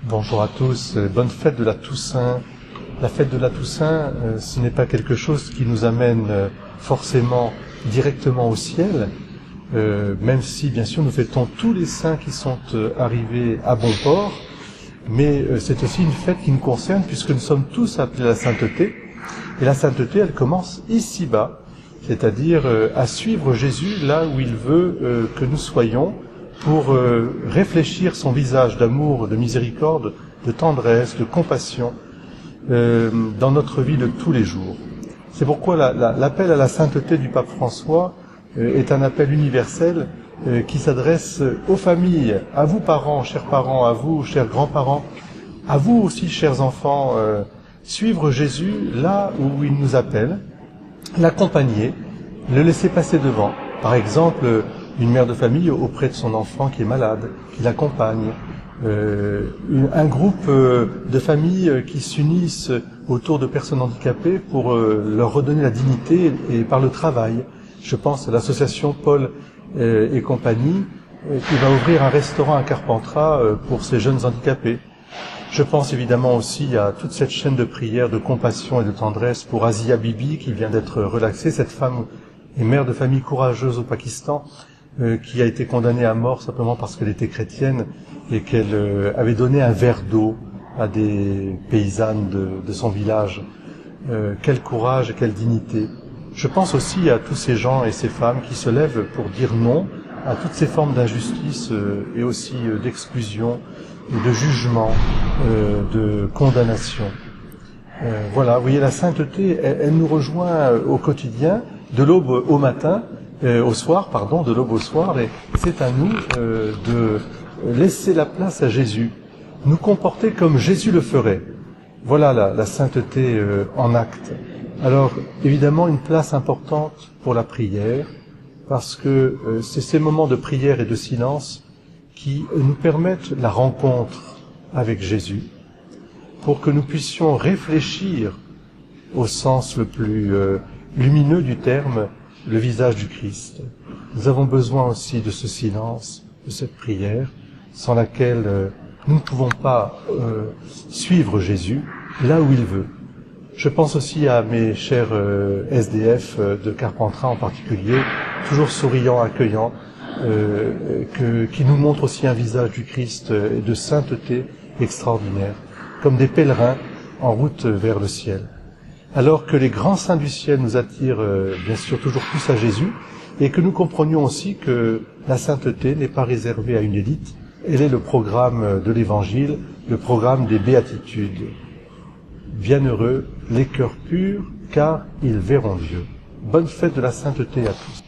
Bonjour à tous, bonne fête de la Toussaint. La fête de la Toussaint, ce n'est pas quelque chose qui nous amène forcément directement au ciel, même si bien sûr nous fêtons tous les saints qui sont arrivés à bon port, mais c'est aussi une fête qui nous concerne puisque nous sommes tous appelés à la sainteté, et la sainteté elle commence ici-bas, c'est-à-dire à suivre Jésus là où il veut que nous soyons, pour réfléchir son visage d'amour, de miséricorde, de tendresse, de compassion dans notre vie de tous les jours. C'est pourquoi l'appel à la sainteté du pape François est un appel universel qui s'adresse aux familles, à vous parents, à vous chers grands-parents, à vous aussi chers enfants, suivre Jésus là où il nous appelle, l'accompagner, le laisser passer devant. Par exemple, une mère de famille auprès de son enfant qui est malade, qui l'accompagne, un groupe de familles qui s'unissent autour de personnes handicapées pour leur redonner la dignité et par le travail. Je pense à l'association Paul et compagnie qui va ouvrir un restaurant à Carpentras pour ces jeunes handicapés. Je pense évidemment aussi à toute cette chaîne de prières, de compassion et de tendresse pour Asia Bibi qui vient d'être relaxée, cette femme et mère de famille courageuse au Pakistan, qui a été condamnée à mort simplement parce qu'elle était chrétienne et qu'elle avait donné un verre d'eau à des paysannes de son village. Quel courage et quelle dignité. Je pense aussi à tous ces gens et ces femmes qui se lèvent pour dire non à toutes ces formes d'injustice et aussi d'exclusion, de jugement, de condamnation. Voilà, vous voyez, la sainteté, elle nous rejoint au quotidien, de l'aube au matin, de l'aube au soir, et c'est à nous de laisser la place à Jésus, nous comporter comme Jésus le ferait. Voilà la sainteté en acte. Alors, évidemment, une place importante pour la prière, parce que c'est ces moments de prière et de silence qui nous permettent la rencontre avec Jésus, pour que nous puissions réfléchir au sens le plus lumineux du terme, le visage du Christ. Nous avons besoin aussi de ce silence, de cette prière, sans laquelle nous ne pouvons pas suivre Jésus là où il veut. Je pense aussi à mes chers SDF de Carpentras en particulier, toujours souriants, accueillants, qui nous montrent aussi un visage du Christ et de sainteté extraordinaire, comme des pèlerins en route vers le ciel. Alors que les grands saints du ciel nous attirent bien sûr toujours plus à Jésus, et que nous comprenions aussi que la sainteté n'est pas réservée à une élite, elle est le programme de l'Évangile, le programme des béatitudes. Bienheureux les cœurs purs, car ils verront Dieu. Bonne fête de la sainteté à tous.